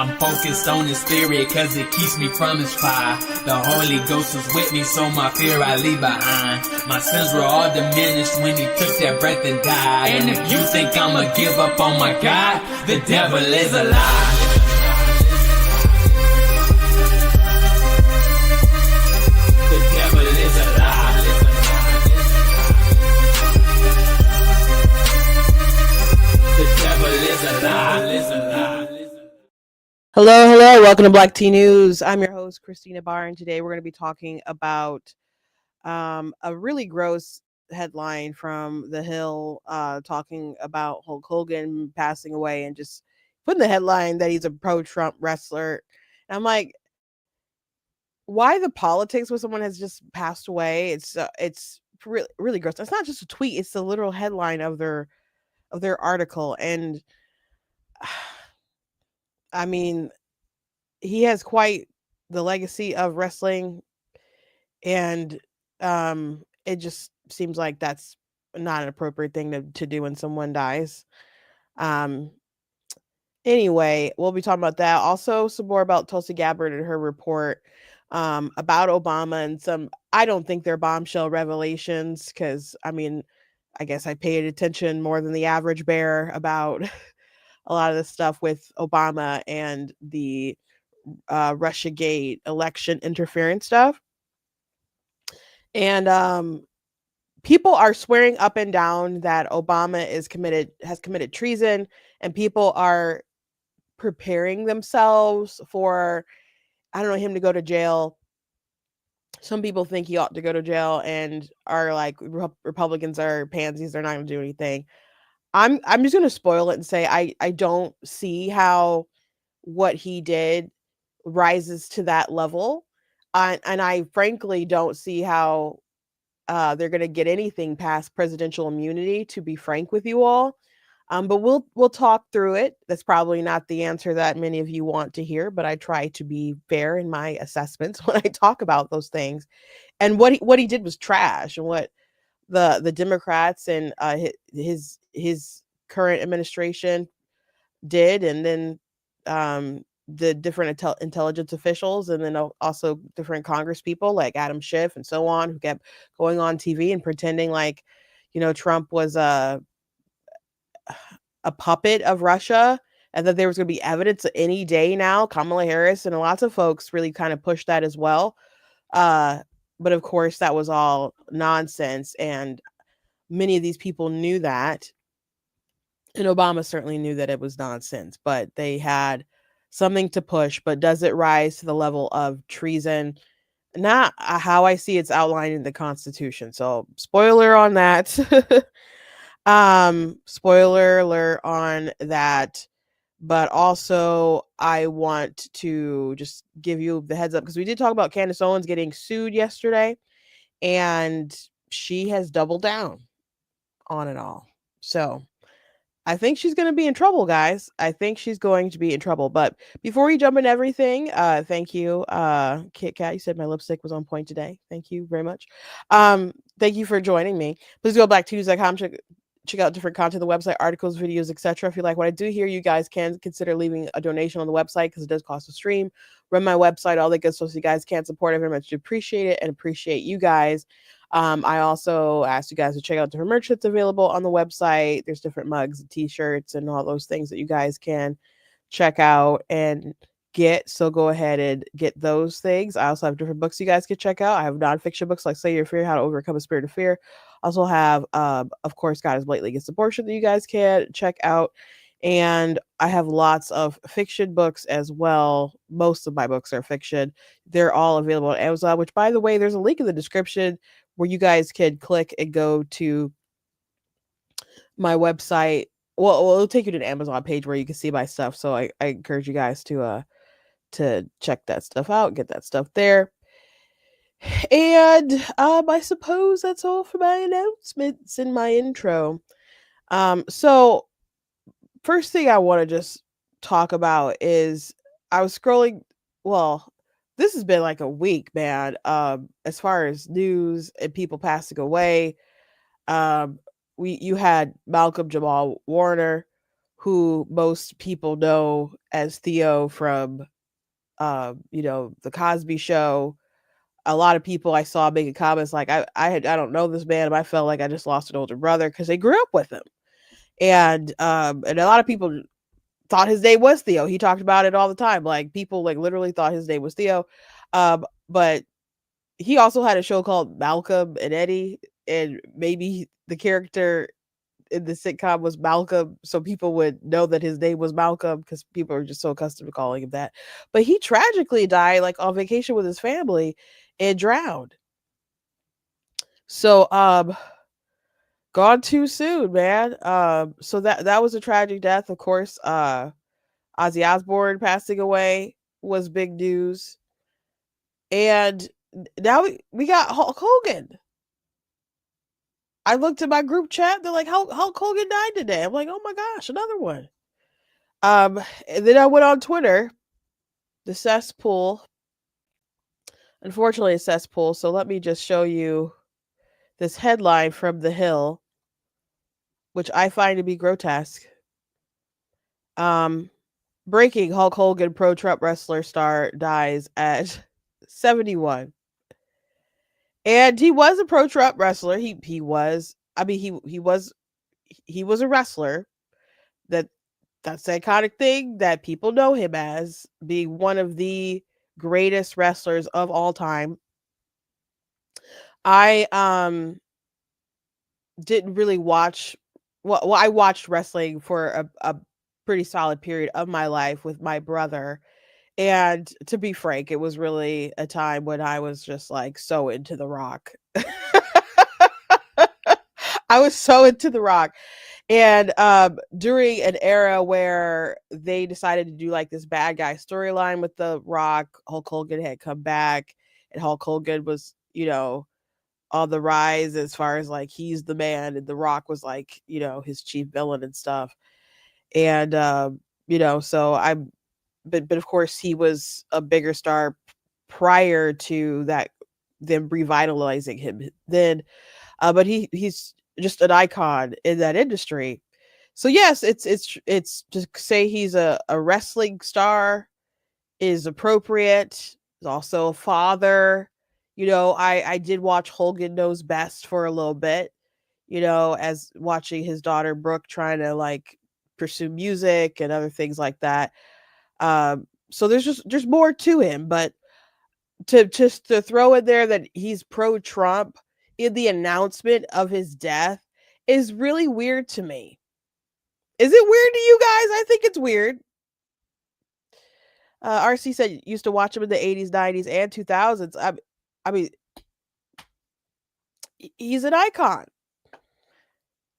I'm focused on his spirit cause it keeps me from his fire. The Holy Ghost was with me, so my fear I leave behind. My sins were all diminished when he took that breath and died. And if you think I'ma give up on my God, the devil is a lie. Hello, welcome to Black Tea News. I'm your host, Christina Barr, and today we're going to be talking about a really gross headline from The Hill talking about Hulk Hogan passing away and just putting the headline that he's a pro-Trump wrestler. And I'm like, why the politics when someone has just passed away? It's really, really gross. It's not just a tweet; it's the literal headline of their article. And I mean, he has quite the legacy of wrestling, and it just seems like that's not an appropriate thing to do when someone dies. Anyway, we'll be talking about that. Also, some more about Tulsi Gabbard and her report about Obama and some, I don't think they're bombshell revelations, because, I mean, I guess I paid attention more than the average bear about a lot of the stuff with Obama and the Russiagate election interference stuff. And people are swearing up and down that Obama has committed treason, and people are preparing themselves for, I don't know, him to go to jail. Some people think he ought to go to jail and are like, Republicans are pansies, they're not going to do anything. I'm just going to spoil it and say I don't see how what he did rises to that level. And I frankly don't see how they're going to get anything past presidential immunity, to be frank with you all. But we'll talk through it. That's probably not the answer that many of you want to hear, but I try to be fair in my assessments when I talk about those things. And what he did was trash, and what the Democrats and his current administration did, and then the different intelligence officials, and then also different Congress people like Adam Schiff and so on, who kept going on TV and pretending like, Trump was a puppet of Russia, and that there was going to be evidence any day now. Kamala Harris and lots of folks really kind of pushed that as well. But of course, that was all nonsense, and many of these people knew that. And Obama certainly knew that it was nonsense, but they had something to push. But does it rise to the level of treason? Not how I see it's outlined in the Constitution. So spoiler on that. Spoiler alert on that. But also, I want to just give you the heads up, because we did talk about Candace Owens getting sued yesterday, and she has doubled down on it all. So I think she's going to be in trouble, guys. I think she's going to be in trouble. But before we jump into everything, thank you, Kit Kat. You said my lipstick was on point today. Thank you very much. Thank you for joining me. Please go back to news.com. Check out different content on the website, articles, videos, etc. If you like what I do here, you guys can consider leaving a donation on the website, because it does cost to stream, run my website, all that good stuff. So you guys can support. I very much appreciate it and appreciate you guys. I also asked you guys to check out different merch that's available on the website. There's different mugs and t-shirts and all those things that you guys can check out and get. So go ahead and get those things. I also have different books you guys can check out. I have nonfiction books like Slay Your Fear, How to Overcome a Spirit of Fear. Also have, of course, God is Blatantly Against Abortion that you guys can check out. And I have lots of fiction books as well. Most of my books are fiction. They're all available on Amazon, which, by the way, there's a link in the description where you guys can click and go to my website. Well, it'll take you to an Amazon page where you can see my stuff. So I encourage you guys to check that stuff out, get that stuff there. And I suppose that's all for my announcements and my intro. So first thing I want to just talk about is I was scrolling. Well, this has been like a week, man. As far as news and people passing away, you had Malcolm Jamal Warner, who most people know as Theo from, the Cosby Show. A lot of people I saw making comments like, I don't know this man, but I felt like I just lost an older brother because they grew up with him, and a lot of people thought his name was Theo. He talked about it all the time. Like people like literally thought his name was Theo, but he also had a show called Malcolm and Eddie, and maybe the character in the sitcom was Malcolm, so people would know that his name was Malcolm because people are just so accustomed to calling him that. But he tragically died like on vacation with his family and drowned. So gone too soon, man. So that was a tragic death. Of course, Ozzy Osbourne passing away was big news. And now we got Hulk Hogan. I looked at my group chat. They're like, Hulk Hogan died today. I'm like, oh my gosh, another one. And then I went on Twitter, the cesspool. Unfortunately, a cesspool. So let me just show you this headline from The Hill, which I find to be grotesque. Breaking: Hulk Hogan, pro Trump wrestler star, dies at 71. And he was a pro Trump wrestler. He was. I mean, he was a wrestler. That's the iconic thing that people know him as, being one of the greatest wrestlers of all time. I didn't really watch. Well, I watched wrestling for a pretty solid period of my life with my brother. And to be frank, it was really a time when I was just like so into The Rock. I was so into The Rock. And during an era where they decided to do like this bad guy storyline with The Rock, Hulk Hogan had come back, and Hulk Hogan was, on the rise as far as like he's the man, and The Rock was like, his chief villain and stuff. And so but of course he was a bigger star prior to that, them revitalizing him then. But he's just an icon in that industry. So yes, it's to say he's a wrestling star is appropriate. He's also a father. I did watch Hogan Knows Best for a little bit, as watching his daughter Brooke trying to like pursue music and other things like that. So there's more to him, but to throw in there that he's pro Trump in the announcement of his death is really weird to me. Is it weird to you guys? I think it's weird. RC said used to watch him in the 80s, 90s, and 2000s. I mean, he's an icon.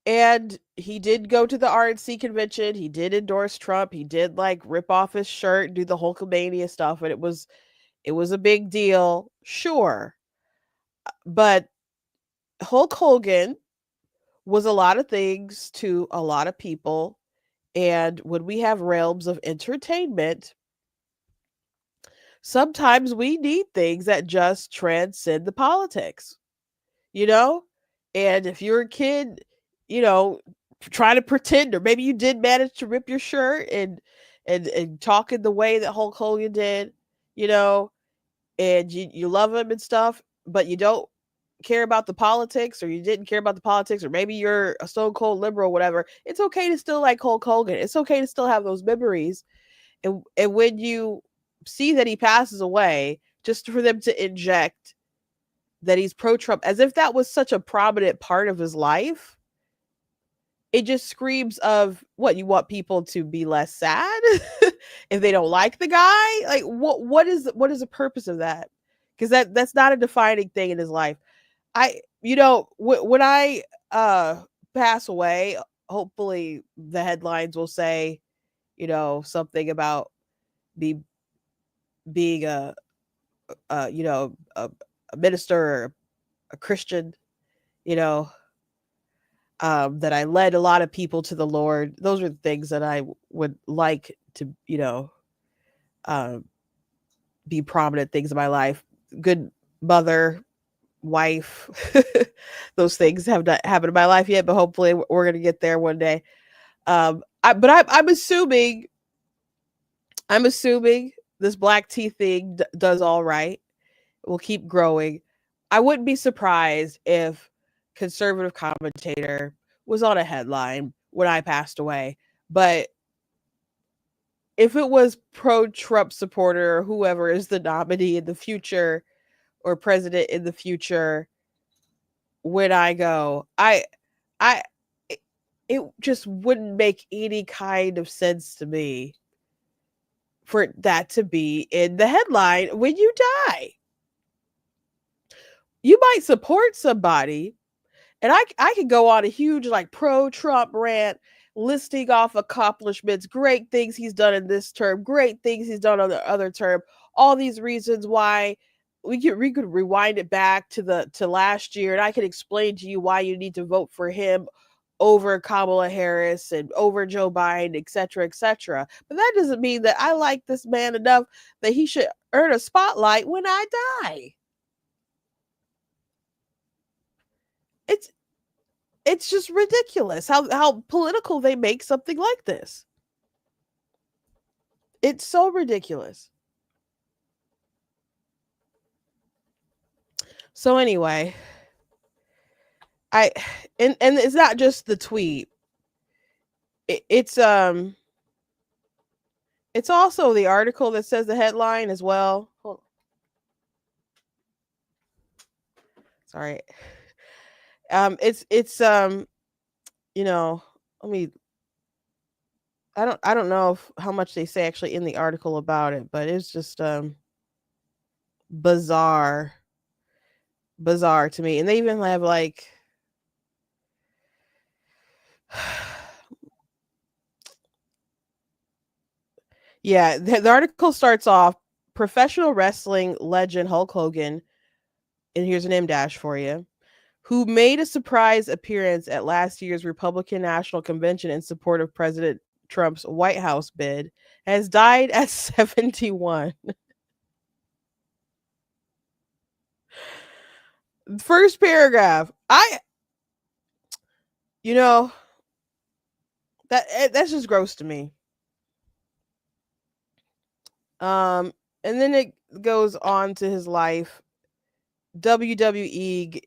And he did go to the RNC convention. He did endorse Trump. He did like rip off his shirt and do the Hulkamania stuff. And it was a big deal. Sure. But Hulk Hogan was a lot of things to a lot of people. And when we have realms of entertainment, sometimes we need things that just transcend the politics, And if you're a kid, trying to pretend, or maybe you did manage to rip your shirt and talk in the way that Hulk Hogan did, and you love him and stuff, but you don't care about the politics, or you didn't care about the politics, or maybe you're a stone cold liberal, whatever. It's okay to still like Hulk Hogan. It's okay to still have those memories. And when you see that he passes away, just for them to inject that he's pro-Trump as if that was such a prominent part of his life, it just screams of what you want people to be less sad if they don't like the guy. Like what is the purpose of that? Because that's not a defining thing in his life. When I pass away, hopefully the headlines will say, something about me being a minister or a Christian, that I led a lot of people to the Lord. Those are the things that I would like to, be prominent things in my life. Good mother, wife. Those things have not happened in my life yet, but hopefully we're going to get there one day. I'm assuming this black tea thing does all right. Will keep growing. I wouldn't be surprised if conservative commentator was on a headline when I passed away. But if it was pro Trump supporter or whoever is the nominee in the future or president in the future when I go, I it just wouldn't make any kind of sense to me for that to be in the headline when you die. You might support somebody, and I could go on a huge like pro Trump rant listing off accomplishments, great things he's done in this term, great things he's done on the other term, all these reasons why we could rewind it back to last year, and I could explain to you why you need to vote for him over Kamala Harris and over Joe Biden, etc., etc. But that doesn't mean that I like this man enough that he should earn a spotlight when I die. It's just ridiculous how political they make something like this. It's so ridiculous. So anyway, and it's not just the tweet. It's also the article that says the headline as well. Sorry. It's you know, let me I don't know how much they say actually in the article about it, but it's just bizarre to me. And they even have like yeah, the article starts off professional wrestling legend Hulk Hogan, and here's an M dash for you, who made a surprise appearance at last year's Republican National Convention in support of President Trump's White House bid, has died at 71. First paragraph. That's just gross to me. And then it goes on to his life. WWE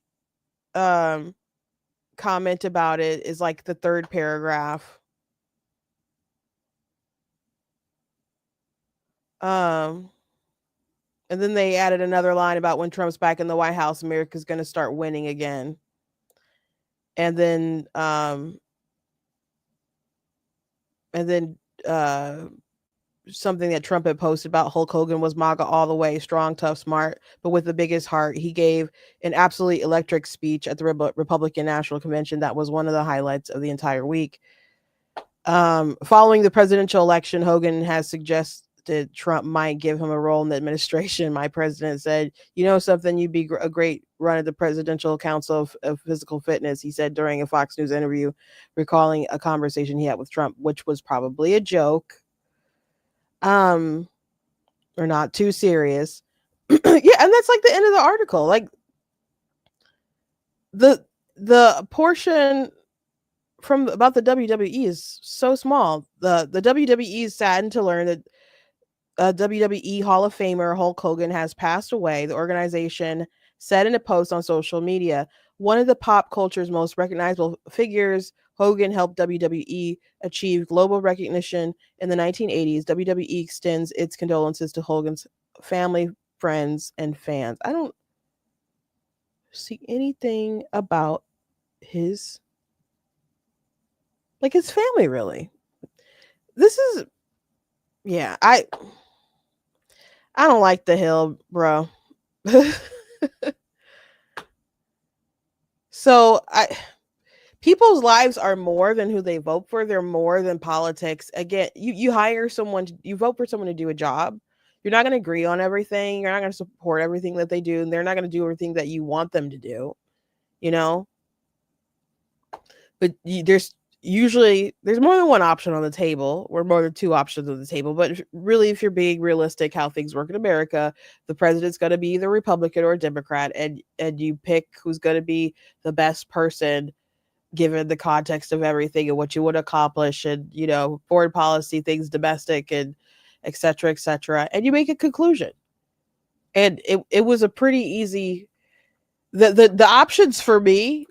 comment about it is like the third paragraph. And then they added another line about when Trump's back in the White House, America's going to start winning again. And then something that Trump had posted about Hulk Hogan was MAGA all the way, strong, tough, smart, but with the biggest heart. He gave an absolutely electric speech at the Republican National Convention. That was one of the highlights of the entire week. Following the presidential election, Hogan has suggested Trump might give him a role in the administration. My president said, you know something, you'd be a great run at the Presidential Council of Physical Fitness, he said during a Fox News interview, recalling a conversation he had with Trump, which was probably a joke. Or not too serious. Yeah, and that's like the end of the article. Like the portion from about the WWE is so small. The WWE is saddened to learn that WWE Hall of Famer Hulk Hogan has passed away. The organization said in a post on social media, one of the pop culture's most recognizable figures, Hogan helped WWE achieve global recognition in the 1980s. WWE extends its condolences to Hogan's family, friends, and fans. I don't see anything about his family, really. This is, yeah, I don't like the Hill, bro. So people's lives are more than who they vote for. They're more than politics. Again, you hire someone, you vote for someone to do a job. You're not going to agree on everything. You're not going to support everything that they do. And they're not going to do everything that you want them to do, you know? But there's more than one option on the table, or more than two options on the table. But really, if you're being realistic, how things work in America, the president's going to be either Republican or Democrat, and you pick who's going to be the best person given the context of everything and what you want to accomplish, and foreign policy things, domestic, and etc., etc., and you make a conclusion. And it was a pretty easy, the options for me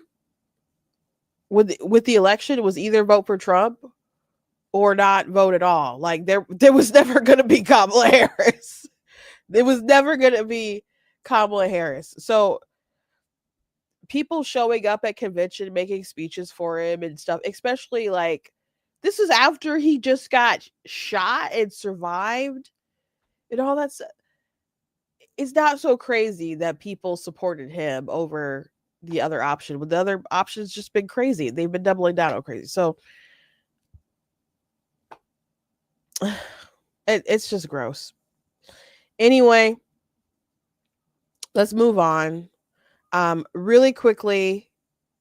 with the election was either vote for Trump or not vote at all. Like there was never going to be Kamala Harris. There was never going to be Kamala Harris. So people showing up at convention, making speeches for him and stuff, especially like this is after he just got shot and survived and all that stuff. It's not so crazy that people supported him over the other option, but the other option's just been crazy. They've been doubling down on crazy. So it's just gross. Anyway, let's move on. Really quickly,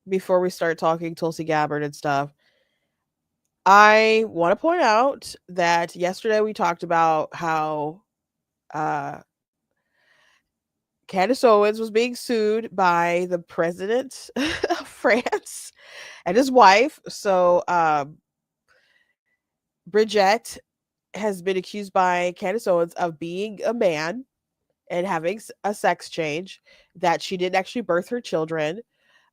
before we start talking Tulsi Gabbard and stuff, I want to point out that yesterday we talked about how Candace Owens was being sued by the president of France and his wife. So Briggette has been accused by Candace Owens of being a man and having a sex change, that she didn't actually birth her children,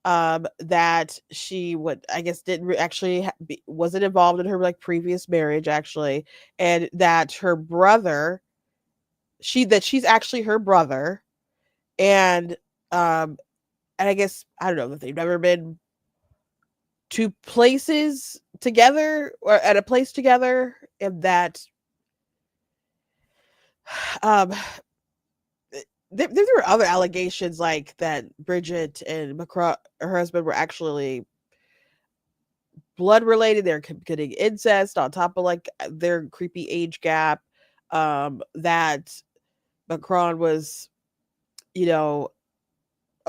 that she didn't actually wasn't involved in her like previous marriage actually, and that her brother, she's actually her brother, and I guess, I don't know, that they've never been to places together or at a place together, and that there were other allegations like that Briggette and Macron, her husband, were actually blood related. They're committing incest on top of like their creepy age gap. That Macron was, a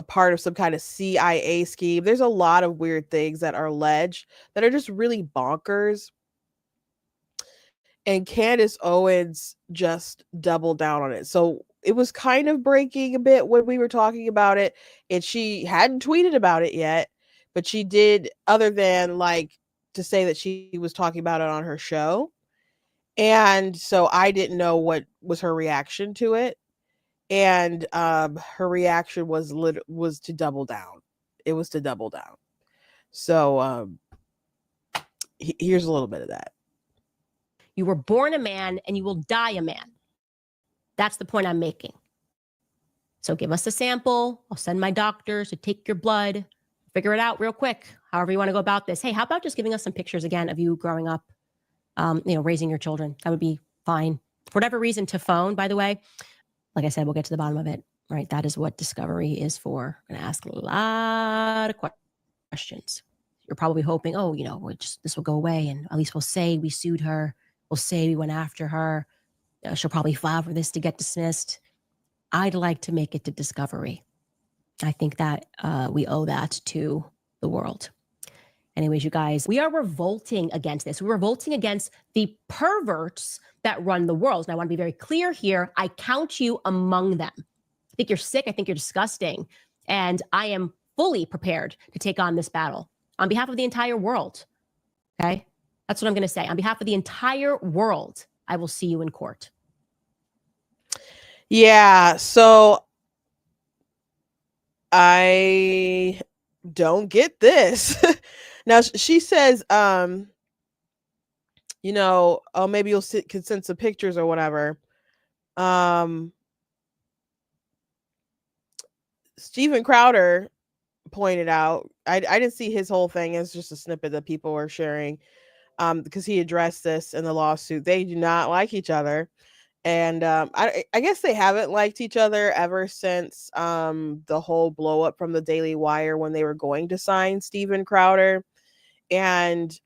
part of some kind of CIA scheme. There's a lot of weird things that are alleged that are just really bonkers. And Candace Owens just doubled down on it. So it was kind of breaking a bit when we were talking about it, and she hadn't tweeted about it yet, but she did, other than like to say that she was talking about it on her show. And so I didn't know what was her reaction to it. And her reaction was to double down. It was to double down. So here's a little bit of that. You were born a man and you will die a man. That's the point I'm making. So give us a sample. I'll send my doctors to take your blood, figure it out real quick, however you want to go about this. Hey, how about just giving us some pictures again of you growing up, raising your children? That would be fine. For whatever reason, to phone, by the way, like I said, we'll get to the bottom of it, right? That is what Discovery is for. I'm going to ask a lot of questions. You're probably hoping, this will go away, and at least we'll say we sued her. We'll say we went after her. She'll probably file for this to get dismissed. I'd like to make it to Discovery. I think that we owe that to the world. Anyways, you guys, we are revolting against this. We're revolting against the perverts that run the world. And I want to be very clear here. I count you among them. I think you're sick. I think you're disgusting. And I am fully prepared to take on this battle on behalf of the entire world. Okay? That's what I'm going to say. On behalf of the entire world, I will see you in court. Yeah, so I don't get this. Now she says, oh, maybe you'll can send some pictures or whatever. Steven Crowder pointed out, I didn't see his whole thing. It's just a snippet that people were sharing, because he addressed this in the lawsuit. They do not like each other. And I guess they haven't liked each other ever since the whole blow up from the Daily Wire when they were going to sign Steven Crowder. And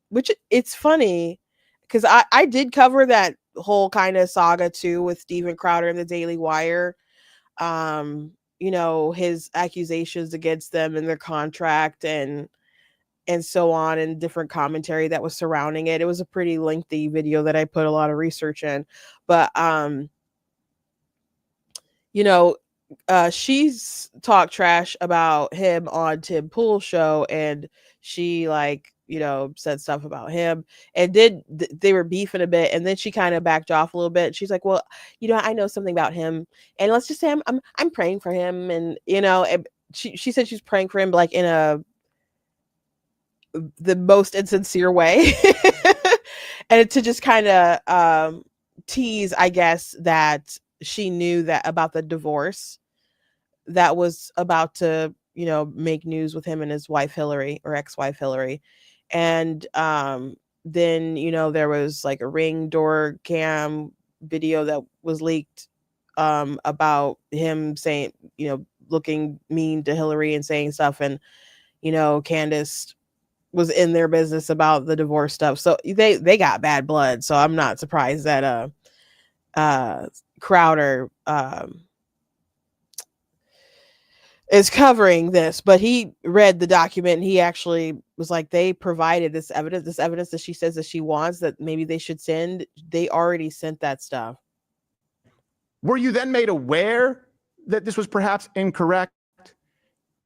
which it's funny because I did cover that whole kind of saga too with Steven Crowder and the Daily Wire. His accusations against them and their contract and so on, and different commentary that was surrounding it. It was a pretty lengthy video that I put a lot of research in. But she's talked trash about him on Tim Pool's show, and she like, said stuff about him, and they were beefing a bit, and then she kind of backed off a little bit. She's like, well, I know something about him, and let's just say I'm praying for him, and and she said she's praying for him like in the most insincere way. And to just kind of tease, I guess, that she knew that about the divorce that was about to, make news with him and his wife Hillary, or ex-wife Hillary. And then, there was like a Ring door cam video that was leaked about him saying, looking mean to Hillary and saying stuff, and Candace was in their business about the divorce stuff. So they got bad blood. So I'm not surprised that Crowder is covering this. But he read the document, and he actually was like, they provided this evidence that she says that she wants, that maybe they should send. They already sent that stuff. Were you then made aware that this was perhaps incorrect?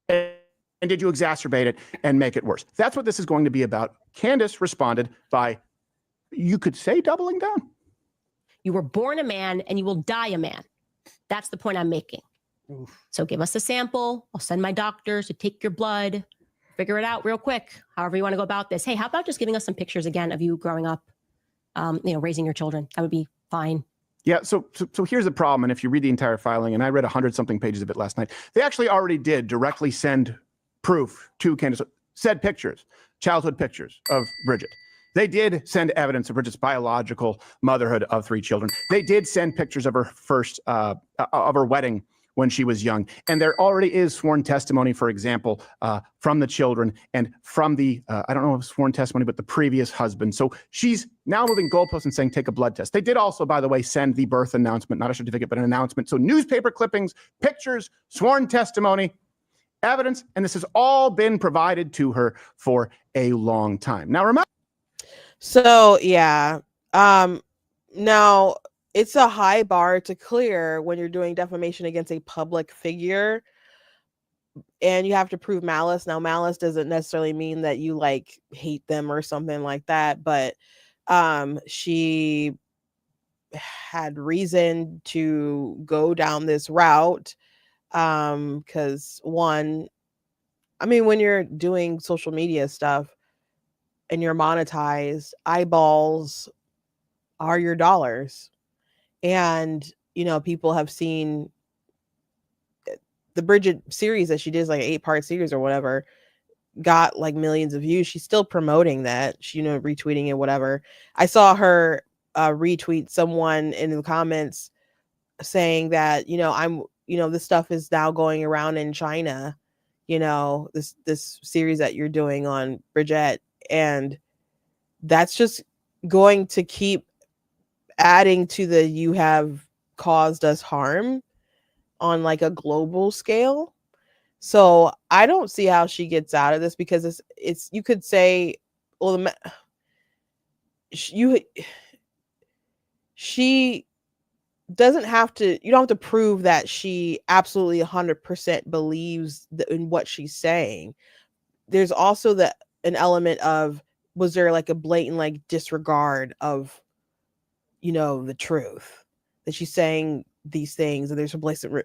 And did you exacerbate it and make it worse? That's what this is going to be about. Candace responded by, you could say, doubling down. You were born a man and you will die a man. That's the point I'm making. Oof. So give us a sample. I'll send my doctors to take your blood, figure it out real quick, however you want to go about this. Hey, how about just giving us some pictures again of you growing up, raising your children? That would be fine. Yeah, so here's the problem. And if you read the entire filing, and I read 100-something pages of it last night, they actually already did directly send proof to Candace, said pictures, childhood pictures of Briggette. They did send evidence of Brigitte's biological motherhood of 3 children. They did send pictures of her first, of her wedding when she was young. And there already is sworn testimony, for example, from the children and from the, I don't know if sworn testimony, but the previous husband. So she's now moving goalposts and saying, take a blood test. They did also, by the way, send the birth announcement, not a certificate, but an announcement. So newspaper clippings, pictures, sworn testimony, evidence, and this has all been provided to her for a long time. Now, remember. So, yeah. Now, it's a high bar to clear when you're doing defamation against a public figure, and you have to prove malice. Now, malice doesn't necessarily mean that you like hate them or something like that, but she had reason to go down this route. Because one, I mean, when you're doing social media stuff and you're monetized, eyeballs are your dollars. And, people have seen the Briggette series that she did, like an 8-part series or whatever, got like millions of views. She's still promoting that, she, retweeting it, whatever. I saw her retweet someone in the comments saying that, this stuff is now going around in China, this series that you're doing on Briggette. And that's just going to keep adding to the, you have caused us harm on like a global scale. So I don't see how she gets out of this, because it's you could say, well, she doesn't have to, you don't have to prove that she absolutely 100% believes in what she's saying. There's also an element of, was there like a blatant like disregard of, the truth, that she's saying these things, and there's a blatant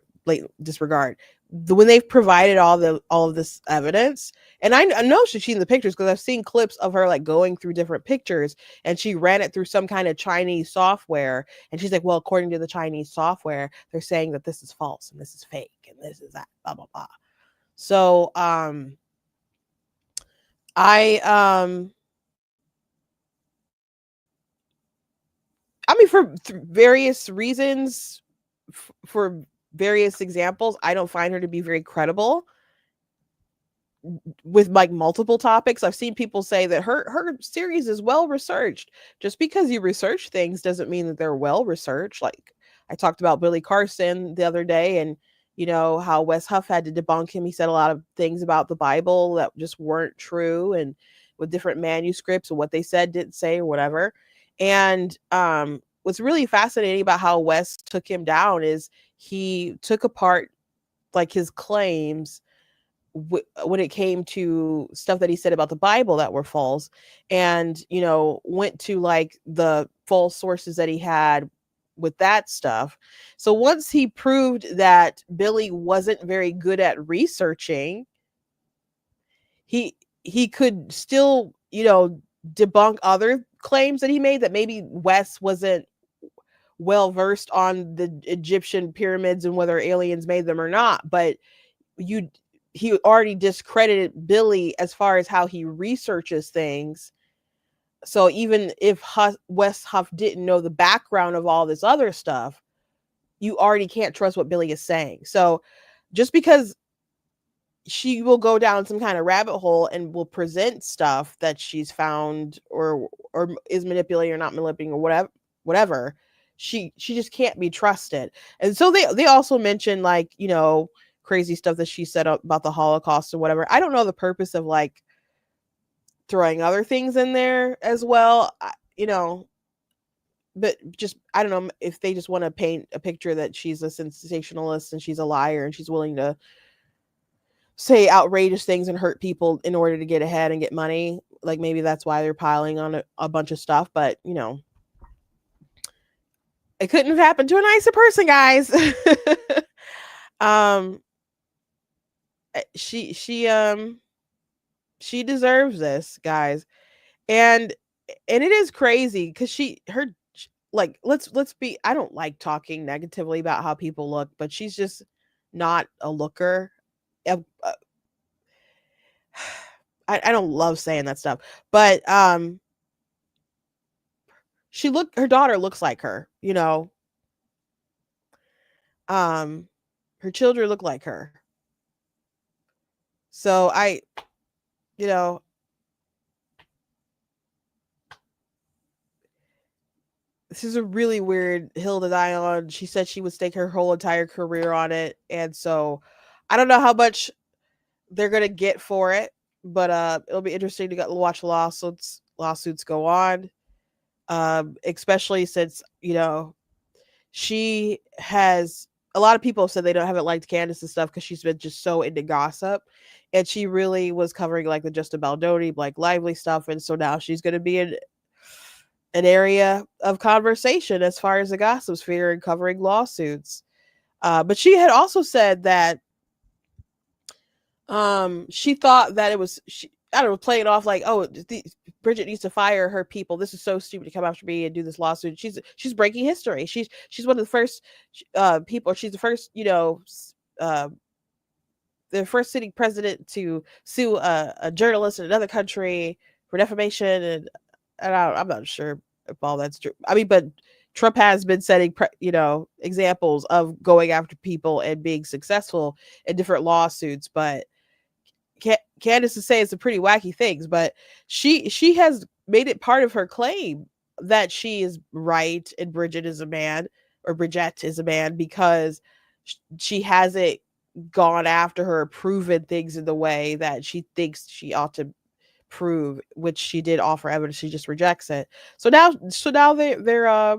disregard. When they've provided all of this evidence, and I know she's seen the pictures, because I've seen clips of her like going through different pictures, and she ran it through some kind of Chinese software, and she's like, well, according to the Chinese software, they're saying that this is false and this is fake and this is that, blah blah blah. So I mean, for various reasons, for various examples, I don't find her to be very credible with like multiple topics. I've seen people say that her series is well researched. Just because you research things doesn't mean that they're well researched. Like I talked about Billy Carson the other day, and how Wes Huff had to debunk him. He said a lot of things about the Bible that just weren't true, and with different manuscripts and what they said, didn't say, or whatever. And what's really fascinating about how Wes took him down is he took apart like his claims when it came to stuff that he said about the Bible that were false, and went to like the false sources that he had with that stuff. So once he proved that Billy wasn't very good at researching, he could still debunk other claims that he made, that maybe Wes wasn't well versed on the Egyptian pyramids and whether aliens made them or not, but he already discredited Billy as far as how he researches things. So even if Wes Huff didn't know the background of all this other stuff, you already can't trust what Billy is saying. So just because she will go down some kind of rabbit hole and will present stuff that she's found or is manipulating or not manipulating or whatever, she just can't be trusted. And so they also mentioned like, crazy stuff that she said about the Holocaust or whatever. I don't know the purpose of like throwing other things in there as well, but just, I don't know if they just want to paint a picture that she's a sensationalist and she's a liar and she's willing to say outrageous things and hurt people in order to get ahead and get money. Like maybe that's why they're piling on a bunch of stuff, but it couldn't have happened to a nicer person, guys. She deserves this, guys. And it is crazy because let's be, I don't like talking negatively about how people look, but she's just not a looker. I don't love saying that stuff, but her daughter looks like her, her children look like her. So this is a really weird hill to die on. She said she would stake her whole entire career on it. And so I don't know how much they're going to get for it, but it'll be interesting to watch lawsuits go on. Especially since, she has, a lot of people have said they haven't liked Candace and stuff because she's been just so into gossip. And she really was covering like the Justin Baldoni, Blake Lively stuff. And so now she's going to be in an area of conversation as far as the gossip sphere and covering lawsuits. But she had also said that she thought that it was, I don't know, playing it off like, oh, Briggette needs to fire her people. This is so stupid to come after me and do this lawsuit. She's breaking history. She's one of the first people. She's the first, the first sitting president to sue a journalist in another country for defamation. And I'm not sure if all that's true. I mean, but Trump has been setting, examples of going after people and being successful in different lawsuits. But Candace is saying some pretty wacky things, but she has made it part of her claim that she is right and Briggette is a man because she hasn't gone after her, proven things in the way that she thinks she ought to prove, which she did offer evidence. She just rejects it. So now they're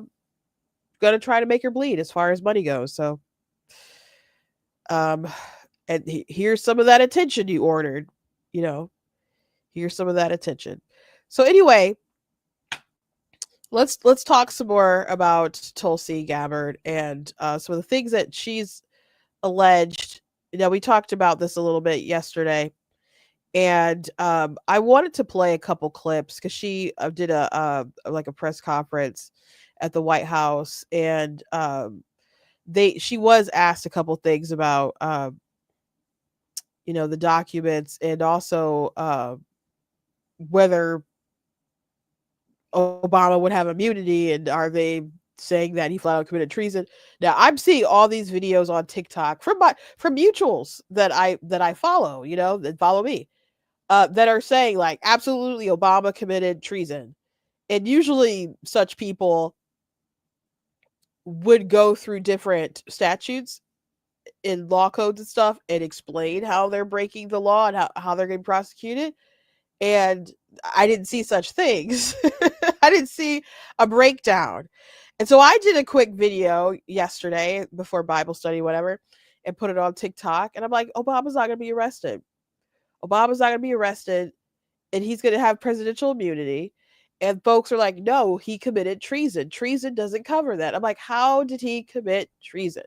gonna try to make her bleed as far as money goes. So and here's some of that attention you ordered, here's some of that attention. So anyway, let's talk some more about Tulsi Gabbard and some of the things that she's alleged. We talked about this a little bit yesterday, and I wanted to play a couple clips because she did a press conference at the White House, and she was asked a couple things about the documents, and also whether Obama would have immunity, and are they saying that he flat out committed treason. Now I'm seeing all these videos on TikTok from mutuals that I follow, that follow me, that are saying like, absolutely Obama committed treason. And usually such people would go through different statutes in law codes and stuff and explain how they're breaking the law and how they're getting prosecuted. And I didn't see such things. I didn't see a breakdown. And so I did a quick video yesterday before Bible study, whatever. and put it on TikTok. And I'm like, Obama's not going to be arrested. Obama's not going to be arrested, and he's going to have presidential immunity. And folks are like, no, he committed treason. Treason doesn't cover that. I'm like, how did he commit treason?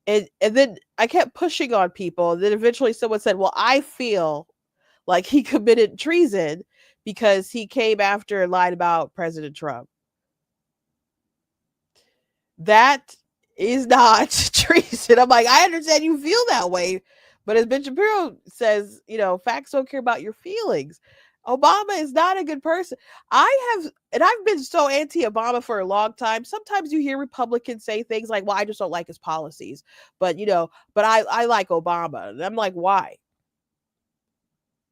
And then I kept pushing on people. And then eventually someone said, well, I feel like he committed treason because he came after and lied about President Trump. That is not treason. I'm like, I understand you feel that way. But as Ben Shapiro says, facts don't care about your feelings. Obama is not a good person. I've been so anti-Obama for a long time. Sometimes you hear Republicans say things like, well, I just don't like his policies. But I like Obama. And I'm like, why?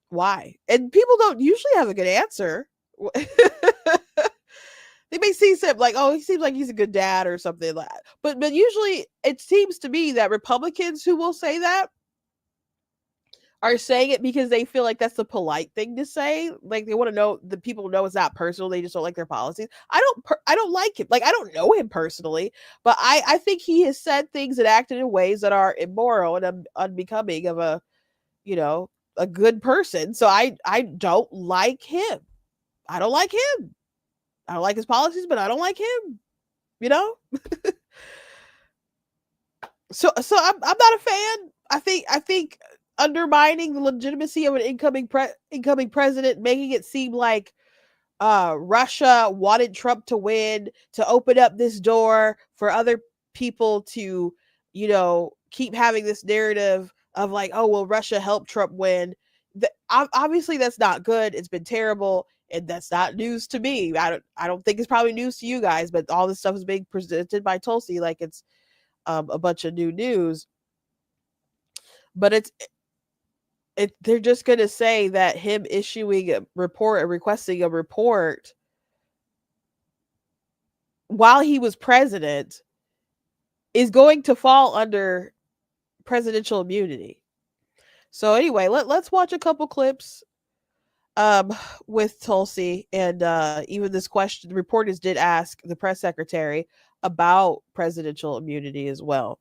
Why? And people don't usually have a good answer. They may see something like, oh, he seems like he's a good dad or something like that. But usually it seems to me that Republicans who will say that are saying it because they feel like that's the polite thing to say. Like they want to know, the people know it's not personal. They just don't like their policies. I don't like him. Like I don't know him personally, but I think he has said things and acted in ways that are immoral and unbecoming of a good person. So I don't like him. I don't like him. I don't like his policies, but I don't like him. So I'm not a fan. I think undermining the legitimacy of an incoming president, making it seem like Russia wanted Trump to win, to open up this door for other people to, keep having this narrative of like, oh, well, Russia helped Trump win. Obviously, that's not good. It's been terrible. And that's not news to me. I don't think it's probably news to you guys, but all this stuff is being presented by Tulsi like it's a bunch of new news. But they're just going to say that him issuing a report or requesting a report while he was president is going to fall under presidential immunity. So anyway, let's watch a couple clips with Tulsi, and even this question, the reporters did ask the press secretary about presidential immunity as well.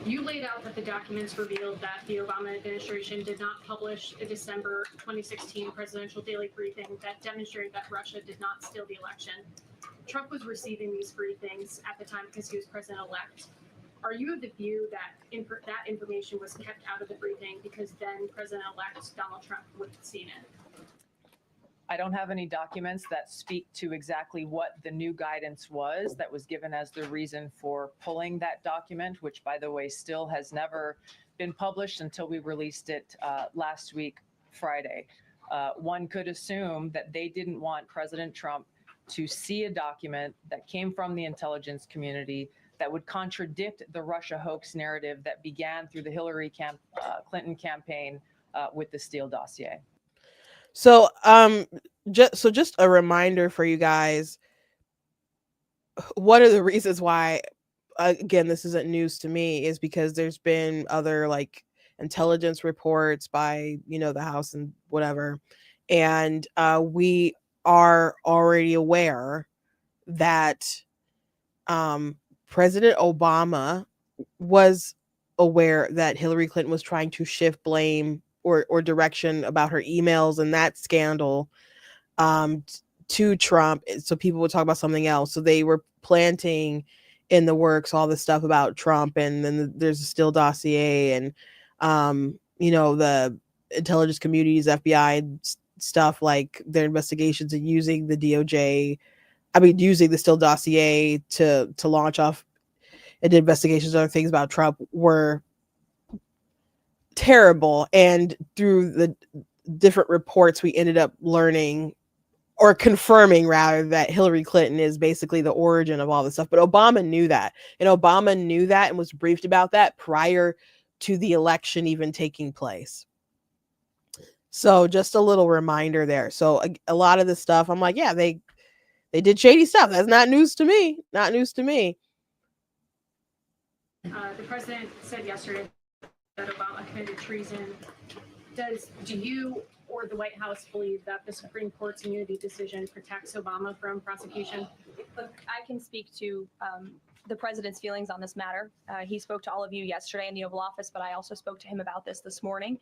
You laid out that the documents revealed that the Obama administration did not publish a December 2016 presidential daily briefing that demonstrated that Russia did not steal the election. Trump was receiving these briefings at the time because he was president-elect. Are you of the view that that information was kept out of the briefing because then President-elect Donald Trump would have seen it? I don't have any documents that speak to exactly what the new guidance was that was given as the reason for pulling that document, which, by the way, still has never been published until we released it last week, Friday. One could assume that they didn't want President Trump to see a document that came from the intelligence community that would contradict the Russia hoax narrative that began through the Hillary Clinton campaign with the Steele dossier. So, just a reminder for you guys. One of the reasons why, again, this isn't news to me is because there's been other like intelligence reports by, the House and whatever. And we are already aware that President Obama was aware that Hillary Clinton was trying to shift blame or direction about her emails and that scandal to Trump. So people would talk about something else. So they were planting in the works all this stuff about Trump. And then there's a Steele dossier and, the intelligence communities, FBI and stuff, like their investigations and using the DOJ. Using the Steele dossier to launch off and investigations and other things about Trump were terrible. And through the different reports, we ended up learning or confirming rather that Hillary Clinton is basically the origin of all this stuff. But Obama knew that. And Obama knew that and was briefed about that prior to the election even taking place. So just a little reminder there. So a lot of this stuff, I'm like, yeah, they did shady stuff. That's not news to me. Not news to me. The president said yesterday that Obama committed treason. Do you or the White House believe that the Supreme Court's immunity decision protects Obama from prosecution? Look, I can speak to the president's feelings on this matter. He spoke to all of you yesterday in the Oval Office, but I also spoke to him about this morning.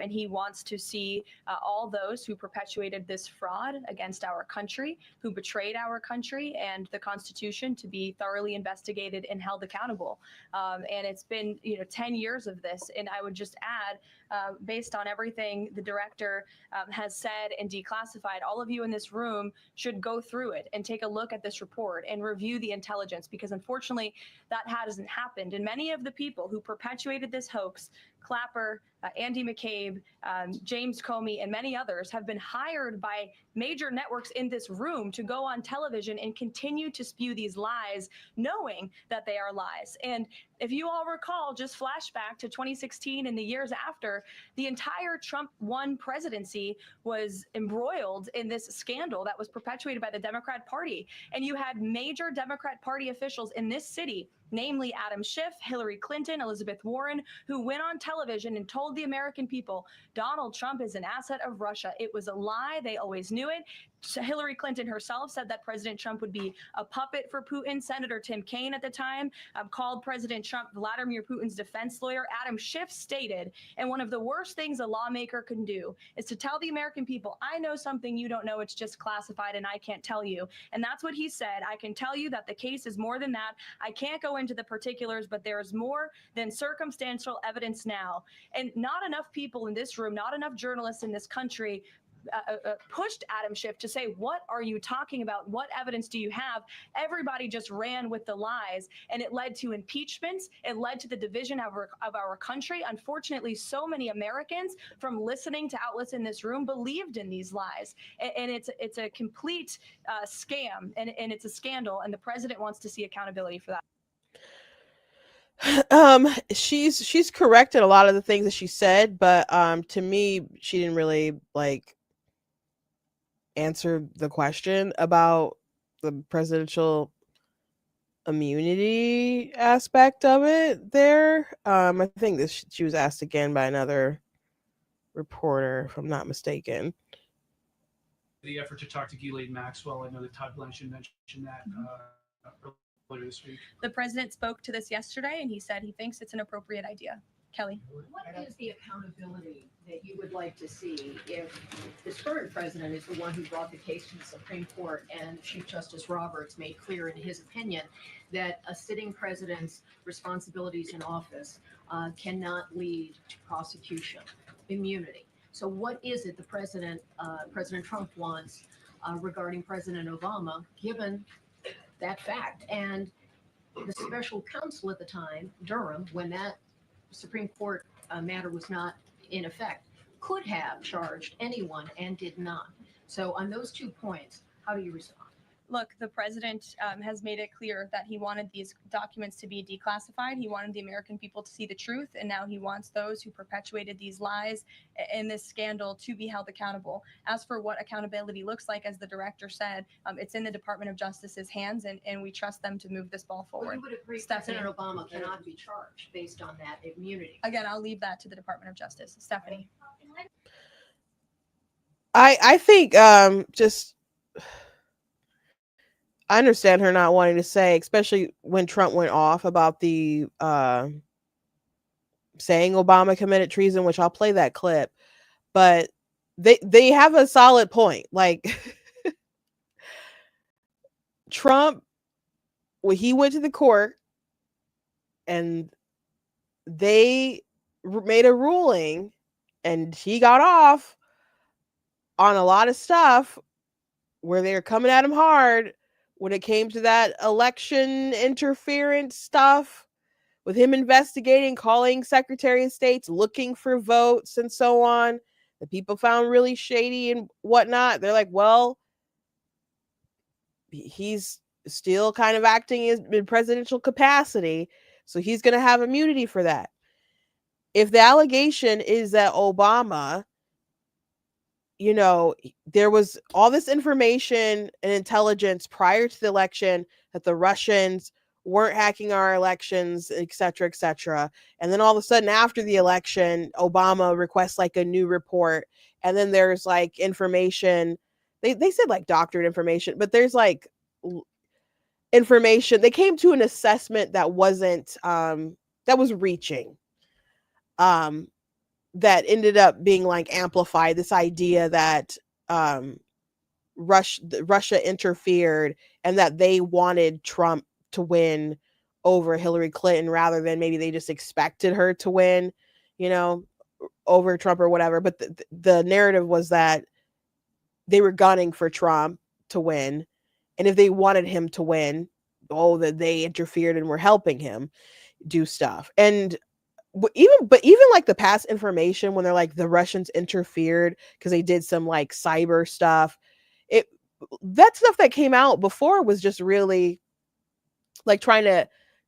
And he wants to see all those who perpetuated this fraud against our country, who betrayed our country and the Constitution, to be thoroughly investigated and held accountable. And it's been 10 years of this. And I would just add, based on everything the director has said and declassified, all of you in this room should go through it and take a look at this report and review the intelligence, because unfortunately that hasn't happened. And many of the people who perpetuated this hoax, Clapper, Andy McCabe, James Comey, and many others, have been hired by major networks in this room to go on television and continue to spew these lies, knowing that they are lies. And if you all recall, just flashback to 2016 and the years after, the entire Trump 1 presidency was embroiled in this scandal that was perpetuated by the Democrat Party. And you had major Democrat Party officials in this city, namely Adam Schiff, Hillary Clinton, Elizabeth Warren, who went on television and told the American people Donald Trump is an asset of Russia. It was a lie. They always knew it. So Hillary Clinton herself said that President Trump would be a puppet for Putin. Senator Tim Kaine at the time called President Trump Vladimir Putin's defense lawyer. Adam Schiff stated, and one of the worst things a lawmaker can do is to tell the American people, I know something you don't know, it's just classified and I can't tell you. And that's what he said. I can tell you that the case is more than that. I can't go into the particulars, but there is more than circumstantial evidence now. And not enough people in this room, not enough journalists in this country pushed Adam Schiff to say, what are you talking about? What evidence do you have? Everybody just ran with the lies, and it led to impeachments. It led to the division of our country. Unfortunately, so many Americans, from listening to outlets in this room, believed in these lies. And it's a complete scam, and it's a scandal, and the president wants to see accountability for that. She's correct in a lot of the things that she said, but to me, she didn't really answer the question about the presidential immunity aspect of it there. I think this she was asked again by another reporter, if I'm not mistaken. The effort to talk to Ghislaine Maxwell, I know that Todd Blanchard mentioned that earlier this week. The president spoke to this yesterday, and he said he thinks it's an appropriate idea. Kelly. What is the accountability that you would like to see if this current president is the one who brought the case to the Supreme Court, and Chief Justice Roberts made clear in his opinion that a sitting president's responsibilities in office cannot lead to prosecution, immunity? So what is it the President Trump wants regarding President Obama, given that fact? And the special counsel at the time, Durham, when that Supreme Court matter was not in effect, could have charged anyone and did not. So on those 2 points, how do you respond? Look, the president has made it clear that he wanted these documents to be declassified. He wanted the American people to see the truth. And now he wants those who perpetuated these lies in this scandal to be held accountable. As for what accountability looks like, as the director said, it's in the Department of Justice's hands, and we trust them to move this ball forward. Well, you would agree Stephanie. President Obama cannot be charged based on that immunity. Again, I'll leave that to the Department of Justice. Stephanie. I think I understand her not wanting to say, especially when Trump went off about the saying Obama committed treason, which I'll play that clip, but they have a solid point. Like Trump, when he went to the court and they made a ruling and he got off on a lot of stuff where they're coming at him hard when it came to that election interference stuff, with him investigating, calling Secretary of States, looking for votes and so on, that people found really shady and whatnot. They're like, well, he's still kind of acting in presidential capacity, so he's going to have immunity for that. If the allegation is that Obama, there was all this information and intelligence prior to the election that the Russians weren't hacking our elections, et cetera, and then all of a sudden after the election, Obama requests like a new report, and then there's like information, they said like doctored information, but there's like information. They came to an assessment that wasn't that was reaching. That ended up being like amplified. This idea that Russia interfered and that they wanted Trump to win over Hillary Clinton rather than maybe they just expected her to win, you know, over Trump or whatever. But the narrative was that they were gunning for Trump to win. And if they wanted him to win, that they interfered and were helping him do stuff. And even like the past information when they're like the Russians interfered because they did some like cyber stuff, that stuff that came out before was just really like trying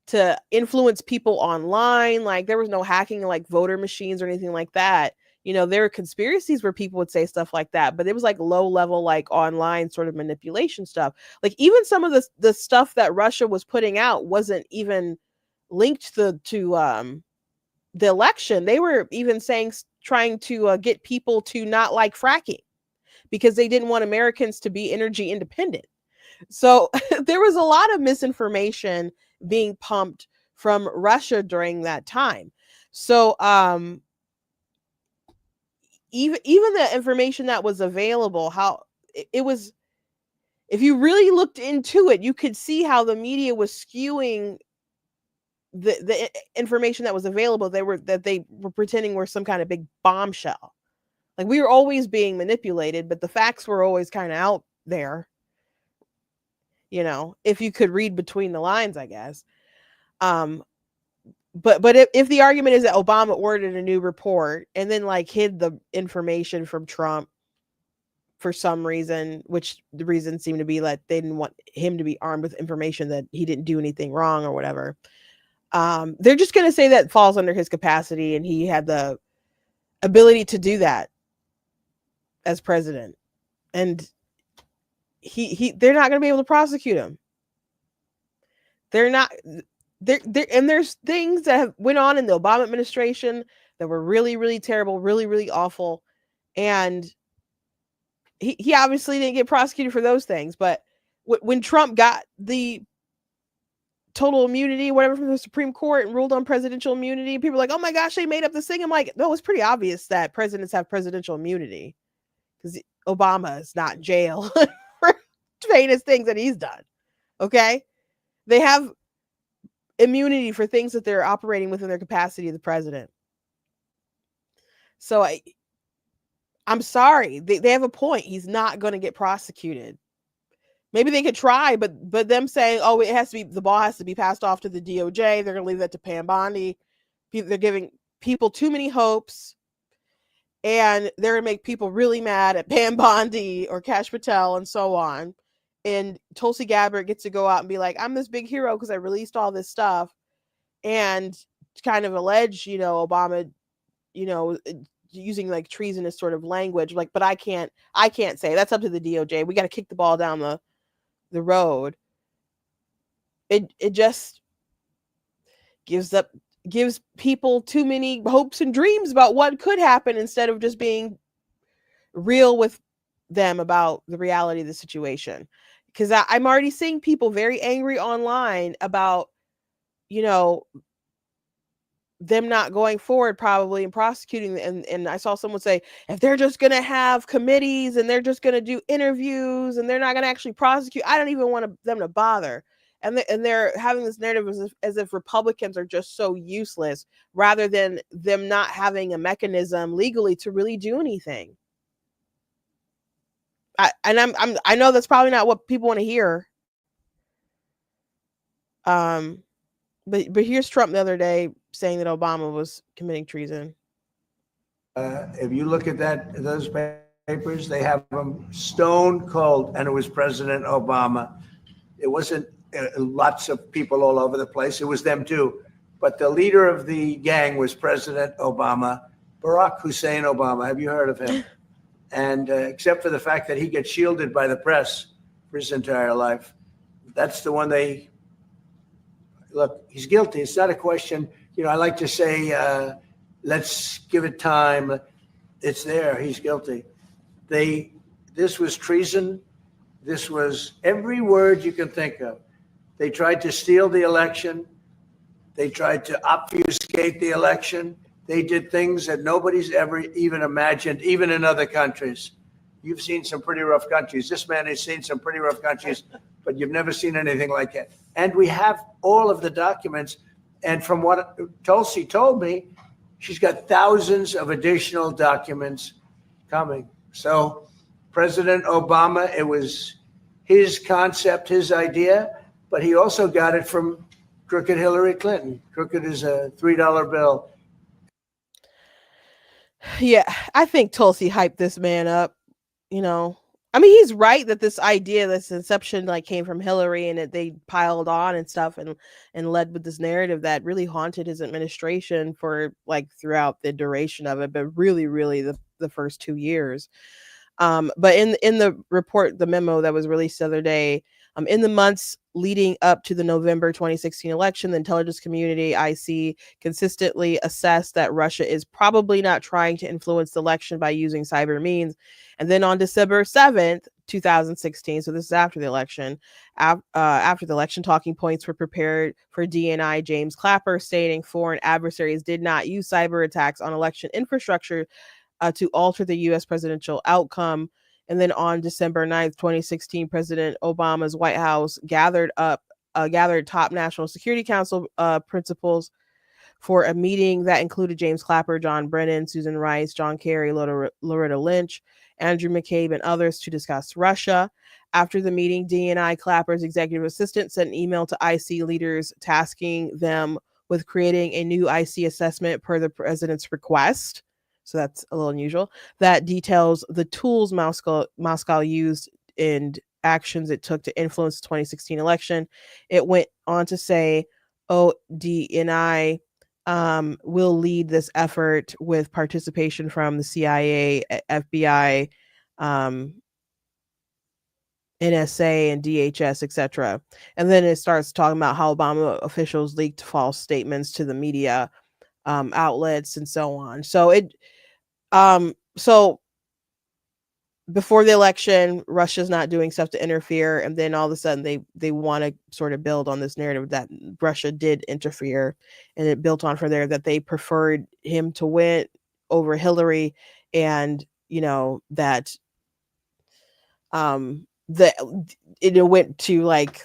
to influence people online. Like there was no hacking like voter machines or anything like that. You know, there were conspiracies where people would say stuff like that, but it was like low level, like online sort of manipulation stuff. Like even some of the stuff that Russia was putting out wasn't even linked to the election. They were even trying to get people to not like fracking because they didn't want Americans to be energy independent. So there was a lot of misinformation being pumped from Russia during that time. So even the information that was available, how it was, if you really looked into it, you could see how the media was skewing the information that was available. They were pretending were some kind of big bombshell. Like we were always being manipulated, but the facts were always kind of out there. You know, if you could read between the lines, I guess. But if the argument is that Obama ordered a new report and then like hid the information from Trump for some reason, which the reason seemed to be that they didn't want him to be armed with information that he didn't do anything wrong or whatever. They're just going to say that falls under his capacity and he had the ability to do that as president. And they're not going to be able to prosecute him. They're not there. And there's things that have went on in the Obama administration that were really, really terrible, really, really awful. And he obviously didn't get prosecuted for those things. But when Trump got the total immunity, whatever, from the Supreme Court and ruled on presidential immunity, people were like, oh my gosh, they made up this thing. I'm like, no, it's pretty obvious that presidents have presidential immunity because Obama is not in jail for heinous things that he's done. Okay. They have immunity for things that they're operating within their capacity of the president. So I'm sorry. They have a point. He's not going to get prosecuted. Maybe they could try, but them saying, oh, the ball has to be passed off to the DOJ. They're going to leave that to Pam Bondi. They're giving people too many hopes, and they're going to make people really mad at Pam Bondi or Kash Patel and so on. And Tulsi Gabbard gets to go out and be like, I'm this big hero because I released all this stuff, and kind of allege, Obama, using like treasonous sort of language, like, but I can't say that's up to the DOJ. We got to kick the ball down the road. It just gives people too many hopes and dreams about what could happen instead of just being real with them about the reality of the situation. Because I'm already seeing people very angry online about, them not going forward probably and prosecuting. And I saw someone say, if they're just going to have committees and they're just going to do interviews and they're not going to actually prosecute, I don't even want them to bother. And they're having this narrative as if Republicans are just so useless rather than them not having a mechanism legally to really do anything. I know that's probably not what people want to hear. But here's Trump the other day saying that Obama was committing treason. If you look at those papers, they have them stone cold, and it was President Obama. It wasn't lots of people all over the place. It was them too. But the leader of the gang was President Obama, Barack Hussein Obama. Have you heard of him? And except for the fact that he gets shielded by the press for his entire life, that's the one look, he's guilty. It's not a question. I like to say, let's give it time. It's there. He's guilty. This was treason. This was every word you can think of. They tried to steal the election. They tried to obfuscate the election. They did things that nobody's ever even imagined, even in other countries. You've seen some pretty rough countries. This man has seen some pretty rough countries, but you've never seen anything like it. And we have all of the documents. And from what Tulsi told me, she's got thousands of additional documents coming. So President Obama, it was his concept, his idea, but he also got it from crooked Hillary Clinton. Crooked is a $3 bill. Yeah, I think Tulsi hyped this man up. You know, I mean, he's right that this idea, this inception, like came from Hillary, and that they piled on and stuff, and led with this narrative that really haunted his administration for like throughout the duration of it, but really, really the first 2 years. But in the report, the memo that was released the other day, in the months leading up to the November 2016 election, the intelligence community, IC, consistently assessed that Russia is probably not trying to influence the election by using cyber means. And then on December 7th, 2016, so this is after the election, talking points were prepared for DNI James Clapper, stating foreign adversaries did not use cyber attacks on election infrastructure to alter the U.S. presidential outcome. And then on December 9th, 2016, President Obama's White House gathered top National Security Council principals for a meeting that included James Clapper, John Brennan, Susan Rice, John Kerry, Loretta Lynch, Andrew McCabe, and others to discuss Russia. After the meeting, DNI Clapper's executive assistant sent an email to IC leaders tasking them with creating a new IC assessment per the president's request. So that's a little unusual. That details the tools Moscow used and actions it took to influence the 2016 election. It went on to say, ODNI will lead this effort with participation from the CIA, FBI, NSA, and DHS, etc. And then it starts talking about how Obama officials leaked false statements to the media outlets and so on. So so before the election, Russia's not doing stuff to interfere, and then all of a sudden they want to sort of build on this narrative that Russia did interfere, and it built on from there that they preferred him to win over Hillary, and you know that it went to like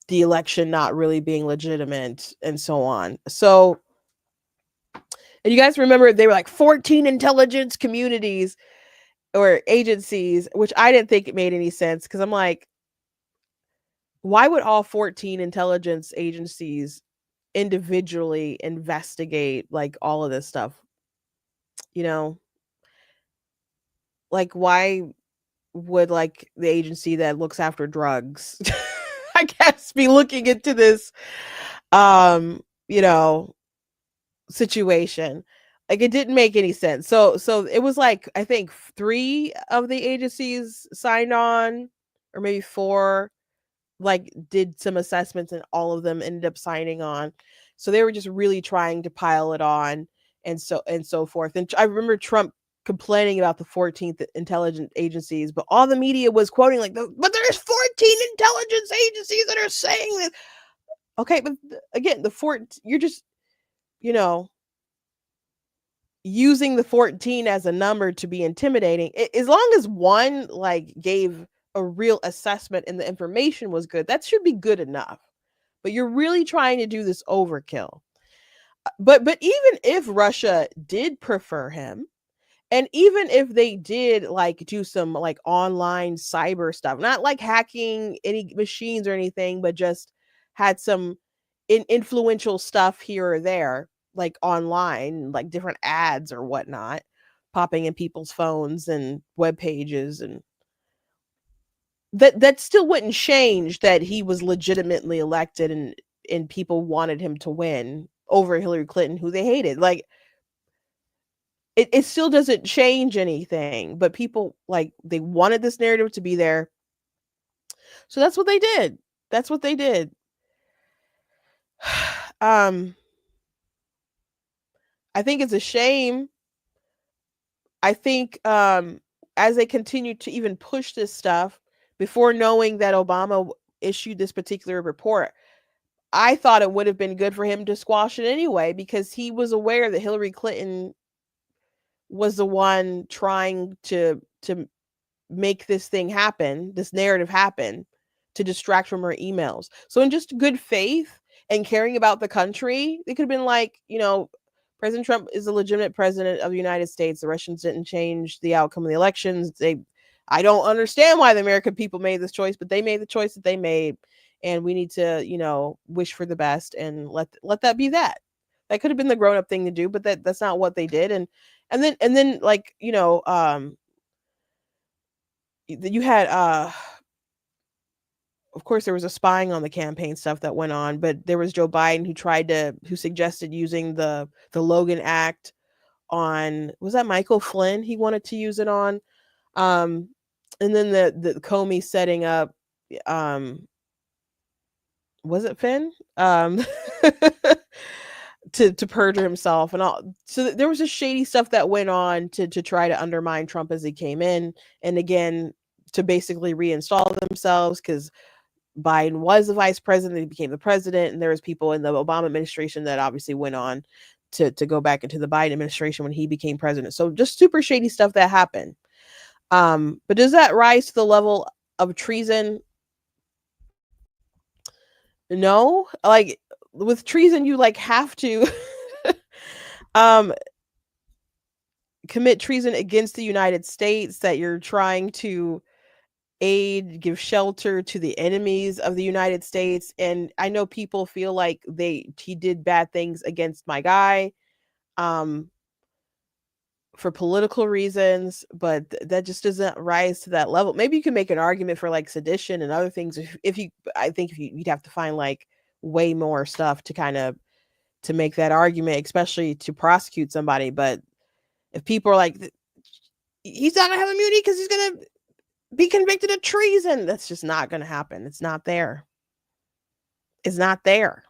the election not really being legitimate and so on. So, and you guys remember they were like 14 intelligence communities or agencies, which I didn't think it made any sense, because I'm like, why would all 14 intelligence agencies individually investigate like all of this stuff? You know, like why would like the agency that looks after drugs, I guess, be looking into this, you know, situation? Like it didn't make any sense. So it was like, I think 3 of the agencies signed on, or maybe 4, like did some assessments, and all of them ended up signing on. So they were just really trying to pile it on, and so forth. And I remember Trump complaining about the 14th intelligence agencies, but all the media was quoting like, but there's 14 intelligence agencies that are saying this. Okay, but again, you're just, you know, using the 14 as a number to be intimidating. As long as one like gave a real assessment and the information was good, that should be good enough. But you're really trying to do this overkill. But even if Russia did prefer him, and even if they did like do some like online cyber stuff, not like hacking any machines or anything, but just had some influential stuff here or there, like online, like different ads or whatnot, popping in people's phones and web pages, and that still wouldn't change that he was legitimately elected, and people wanted him to win over Hillary Clinton, who they hated. Like it still doesn't change anything, but people like they wanted this narrative to be there. So that's what they did. I think it's a shame. I think as they continue to even push this stuff before knowing that Obama issued this particular report, I thought it would have been good for him to squash it anyway, because he was aware that Hillary Clinton was the one trying to make this thing happen, this narrative happen, to distract from her emails. So in just good faith and caring about the country, they could have been like, President Trump is a legitimate president of the United States. The Russians didn't change the outcome of the elections. I don't understand why the American people made this choice, but they made the choice that they made. And we need to, wish for the best and let that be that. That could have been the grown-up thing to do, but that's not what they did. And then like, you had of course there was a spying on the campaign stuff that went on, but there was Joe Biden who suggested using the Logan Act on, was that Michael Flynn he wanted to use it on? And then the Comey setting up, was it Finn? To perjure himself and all. So there was just shady stuff that went on to try to undermine Trump as he came in, and again to basically reinstall themselves, because Biden was the vice president, he became the president, and there was people in the Obama administration that obviously went on to go back into the Biden administration when he became president. So just super shady stuff that happened. But does that rise to the level of treason? No. Like with treason, you like have to commit treason against the United States, that you're trying to aid, give shelter to the enemies of the United States. And I know people feel like he did bad things against my guy for political reasons, but that just doesn't rise to that level. Maybe you can make an argument for like sedition and other things you'd have to find like way more stuff to make that argument, especially to prosecute somebody. But if people are like, he's not gonna have immunity because he's gonna be convicted of treason, that's just not gonna happen. It's not there. It's not there.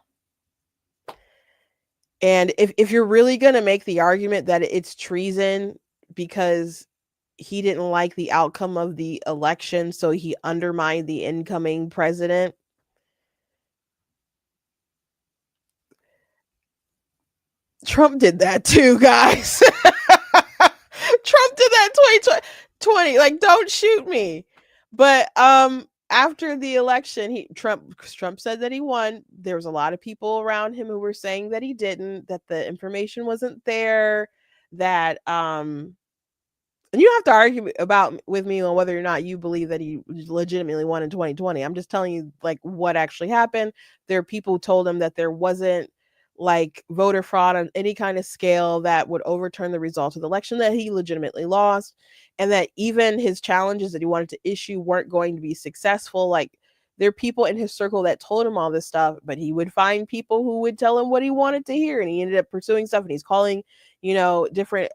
And if you're really gonna make the argument that it's treason because he didn't like the outcome of the election, so he undermined the incoming president, Trump did that too, guys. Trump did that 2020. Like, don't shoot me. But after the election, Trump said that he won. There was a lot of people around him who were saying that he didn't, that the information wasn't there, that and you don't have to argue with me on whether or not you believe that he legitimately won in 2020. I'm just telling you like what actually happened. There are people who told him that there wasn't like voter fraud on any kind of scale that would overturn the results of the election, that he legitimately lost, and that even his challenges that he wanted to issue weren't going to be successful. Like, there are people in his circle that told him all this stuff, but he would find people who would tell him what he wanted to hear, and he ended up pursuing stuff, and he's calling, different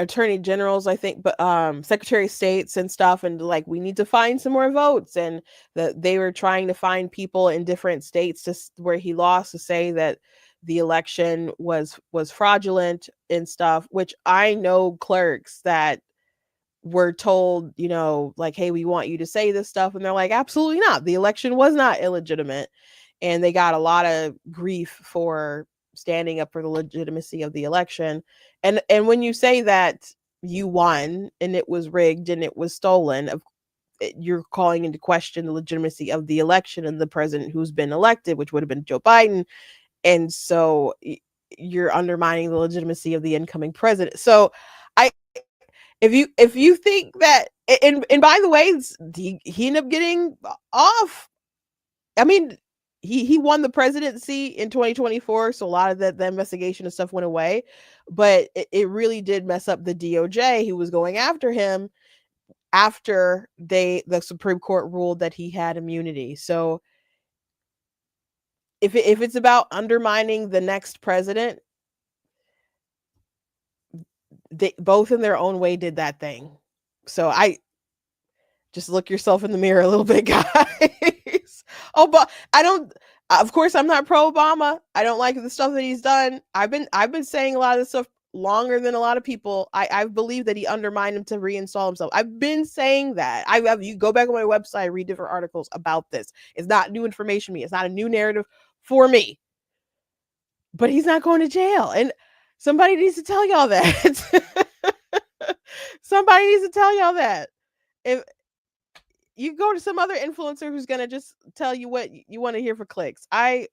attorney generals, I think, but secretary of states and stuff, and like, we need to find some more votes, and that they were trying to find people in different states where he lost to say that the election was fraudulent and stuff, which I know clerks that were told, like, hey, we want you to say this stuff, and they're like, absolutely not, the election was not illegitimate, and they got a lot of grief for standing up for the legitimacy of the election. And when you say that you won and it was rigged and it was stolen, you're calling into question the legitimacy of the election and the president who's been elected, which would have been Joe Biden. And so you're undermining the legitimacy of the incoming president. So if you think that, and by the way, he ended up getting off. I mean, he won the presidency in 2024, so a lot of the investigation and stuff went away, but it really did mess up the DOJ, who was going after him after the Supreme Court ruled that he had immunity. So if it's about undermining the next president, they both in their own way did that thing. So I just look yourself in the mirror a little bit, guys. Oh, but of course, I'm not pro Obama. I don't like the stuff that he's done. I've been saying a lot of this stuff longer than a lot of people. I believe that he undermined him to reinstall himself. I've been saying that. You go back on my website, read different articles about this. It's not new information to me. It's not a new narrative for me. But he's not going to jail. And somebody needs to tell y'all that. Somebody needs to tell y'all that. If you go to some other influencer who's going to just tell you what you want to hear for clicks. I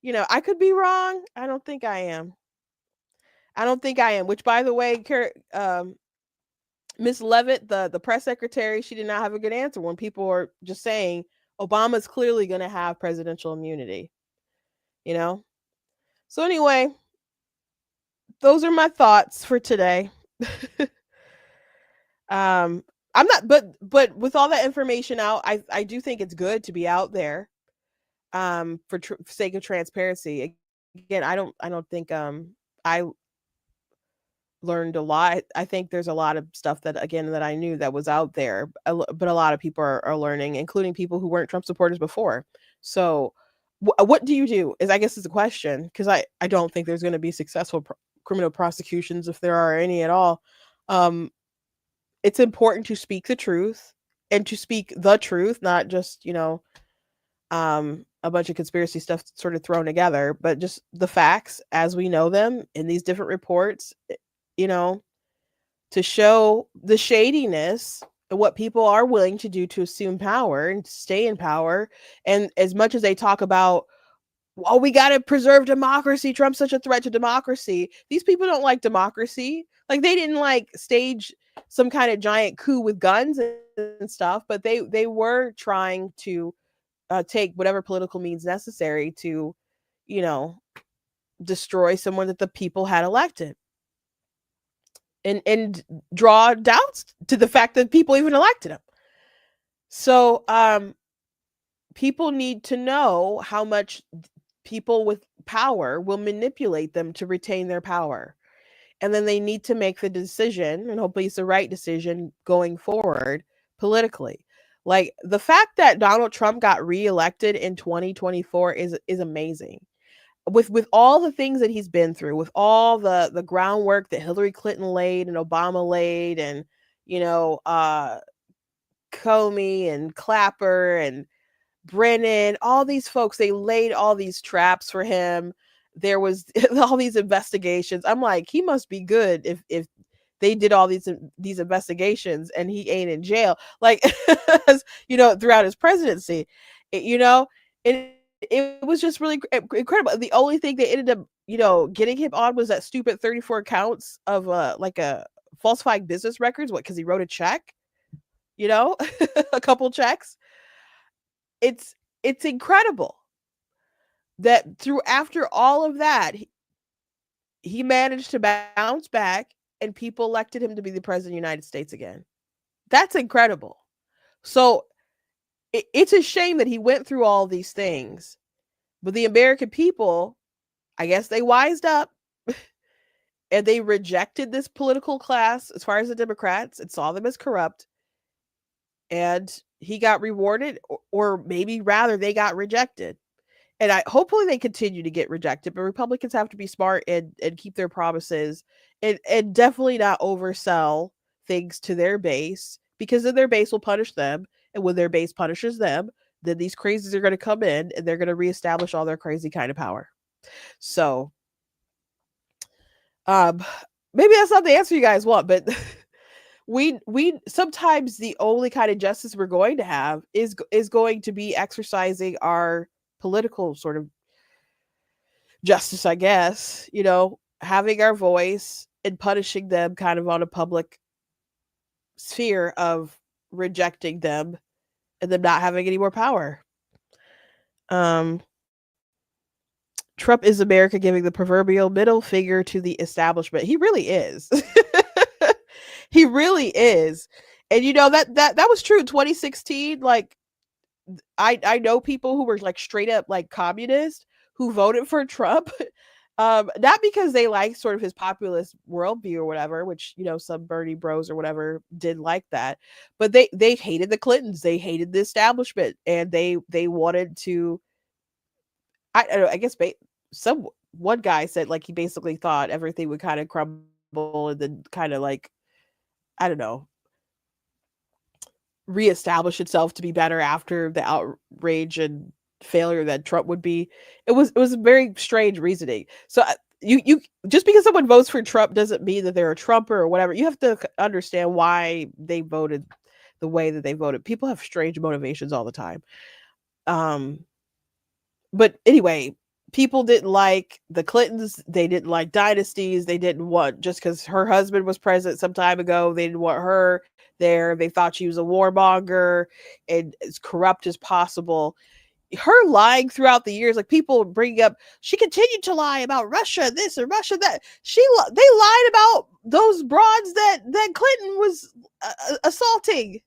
could be wrong. I don't think I am. Which, by the way, Miss Levitt, the press secretary, she did not have a good answer when people were just saying Obama's clearly going to have presidential immunity. So anyway, those are my thoughts for today. I'm not, but with all that information out, I do think it's good to be out there, for sake of transparency. Again, I don't think I learned a lot. I think there's a lot of stuff that I knew that was out there, but a lot of people are learning, including people who weren't Trump supporters before. So what do you do is, I guess, is the question, because I don't think there's going to be successful criminal prosecutions, if there are any at all. It's important to speak the truth, and to speak the truth, not just, a bunch of conspiracy stuff sort of thrown together, but just the facts as we know them in these different reports, to show the shadiness and what people are willing to do to assume power and stay in power. And as much as they talk about, oh, we got to preserve democracy, Trump's such a threat to democracy, these people don't like democracy. Like, they didn't stage some kind of giant coup with guns and stuff, but they were trying to take whatever political means necessary to, destroy someone that the people had elected, and draw doubts to the fact that people even elected him. So people need to know how much people with power will manipulate them to retain their power. And then they need to make the decision, and hopefully it's the right decision going forward politically. Like, the fact that Donald Trump got reelected in 2024 is amazing. With all the things that he's been through, with all the groundwork that Hillary Clinton laid and Obama laid, and Comey and Clapper and Brennan, all these folks, they laid all these traps for him. There was all these investigations. I'm like, he must be good if they did all these investigations and he ain't in jail, like, throughout his presidency, it was just really incredible. The only thing they ended up, getting him on was that stupid 34 counts of a falsifying business records. What? Because he wrote a check, a couple checks. It's incredible that after all of that, he managed to bounce back, and people elected him to be the president of the United States again. That's incredible. So it's a shame that he went through all these things, but the American people, I guess they wised up and they rejected this political class as far as the Democrats and saw them as corrupt. And he got rewarded, or maybe rather they got rejected. And hopefully they continue to get rejected, but Republicans have to be smart and keep their promises, and definitely not oversell things to their base, because then their base will punish them. And when their base punishes them, then these crazies are going to come in and they're going to reestablish all their crazy kind of power. So maybe that's not the answer you guys want, but we sometimes the only kind of justice we're going to have is going to be exercising our political sort of justice, I guess, having our voice and punishing them kind of on a public sphere of rejecting them and them not having any more power. Trump is America giving the proverbial middle finger to the establishment. He really is. He really is. And that was true in 2016. Like, I know people who were like straight up like communist who voted for Trump, not because they like sort of his populist worldview or whatever, which, some Bernie bros or whatever did like that, but they hated the Clintons, they hated the establishment, and they wanted to, I don't know, I guess one guy said like he basically thought everything would kind of crumble and then kind of like, I don't know, reestablish itself to be better after the outrage and failure that Trump would be. It was very strange reasoning. So you just because someone votes for Trump doesn't mean that they're a Trumper or whatever. You have to understand why they voted the way that they voted. People have strange motivations all the time. But anyway, people didn't like the Clintons. They didn't like dynasties. They didn't want, just because her husband was president some time ago, they didn't want her there. They thought she was a warmonger and as corrupt as possible. Her lying throughout the years, like people bring up, she continued to lie about Russia, this and Russia that. They lied about those broads that Clinton was assaulting.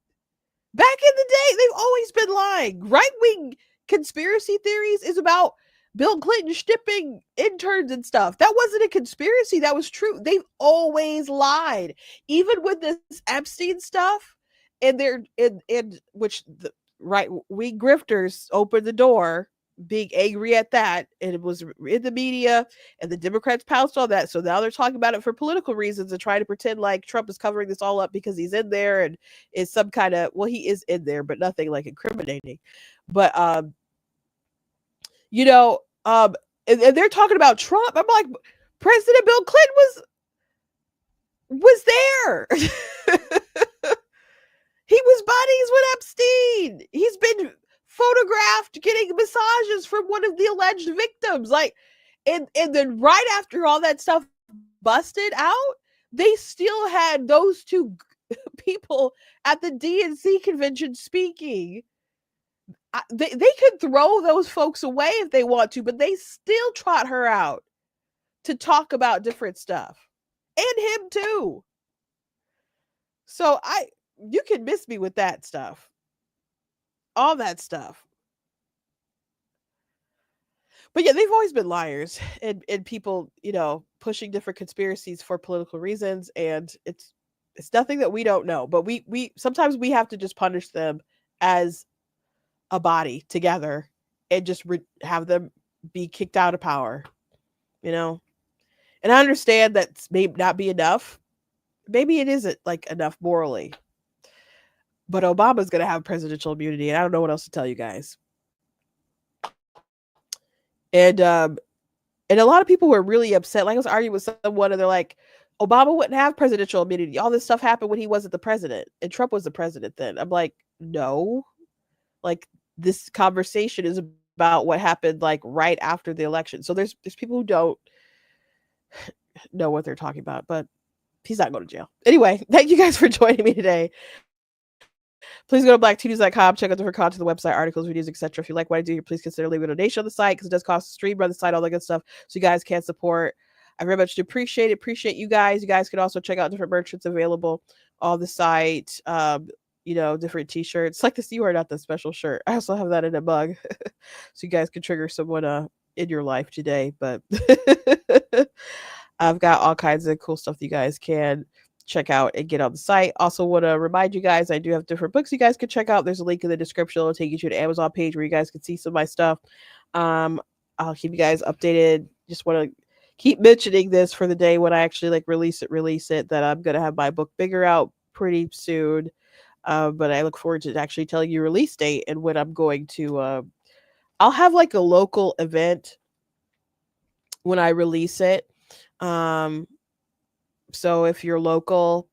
Back in the day, they've always been lying. Right-wing conspiracy theories is about Bill Clinton shipping interns and stuff. That wasn't a conspiracy. That was true. They've always lied. Even with this Epstein stuff, and which the right-wing grifters opened the door, being angry at that, and it was in the media, and the Democrats pounced on that. So now they're talking about it for political reasons and trying to pretend like Trump is covering this all up because he's in there and is some kind of, well, he is in there, but nothing like incriminating. But and they're talking about Trump. I'm like, President Bill Clinton was there. He was buddies with Epstein. He's been photographed getting massages from one of the alleged victims. Like, and then right after all that stuff busted out, they still had those two people at the DNC convention speaking. They could throw those folks away if they want to, but they still trot her out to talk about different stuff, and him too. So you can miss me with that stuff, all that stuff. But yeah, they've always been liars and people, pushing different conspiracies for political reasons, and it's nothing that we don't know. But we sometimes we have to just punish them as a body together and just have them be kicked out of power, And I understand that may not be enough. Maybe it isn't like enough morally. But Obama's going to have presidential immunity, and I don't know what else to tell you guys. And a lot of people were really upset. Like I was arguing with someone, and they're like, Obama wouldn't have presidential immunity. All this stuff happened when he wasn't the president, and Trump was the president then. I'm like, no. Like, this conversation is about what happened like right after the election. So there's people who don't know what they're talking about, but he's not going to jail. Anyway, thank you guys for joining me today. Please go to blacktnews.com, check out different content on the website, articles, videos, etc. If you like what I do here, please consider leaving a donation on the site because it does cost to stream, run the site, all that good stuff, so you guys can support. I very much do appreciate it. Appreciate you guys. You guys can also check out different merchants available on the site. Different t-shirts like this. You are not the special shirt. I also have that in a mug, so you guys can trigger someone in your life today. But I've got all kinds of cool stuff that you guys can check out and get on the site. Also want to remind you guys, I do have different books you guys can check out. There's a link in the description. It'll take you to the Amazon page where you guys can see some of my stuff. I'll keep you guys updated. Just want to keep mentioning this for the day when I actually like release it, that I'm going to have my book Bigger out pretty soon. But I look forward to actually telling you release date and when I'm going to, I'll have like a local event when I release it. So if you're local,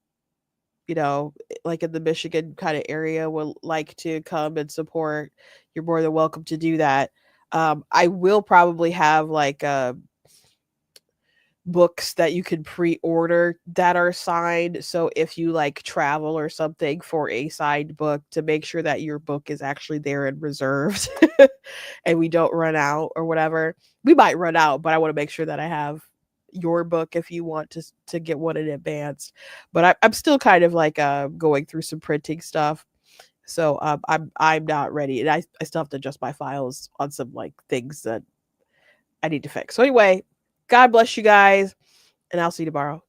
like in the Michigan kind of area, would like to come and support, you're more than welcome to do that. I will probably have like books that you can pre-order that are signed. So if you like travel or something for a signed book, to make sure that your book is actually there and reserved and we don't run out or whatever. We might run out, but I want to make sure that I have your book if you want to get one in advance. But I'm still kind of like going through some printing stuff. So I'm not ready. And I still have to adjust my files on some like things that I need to fix. So anyway, God bless you guys, and I'll see you tomorrow.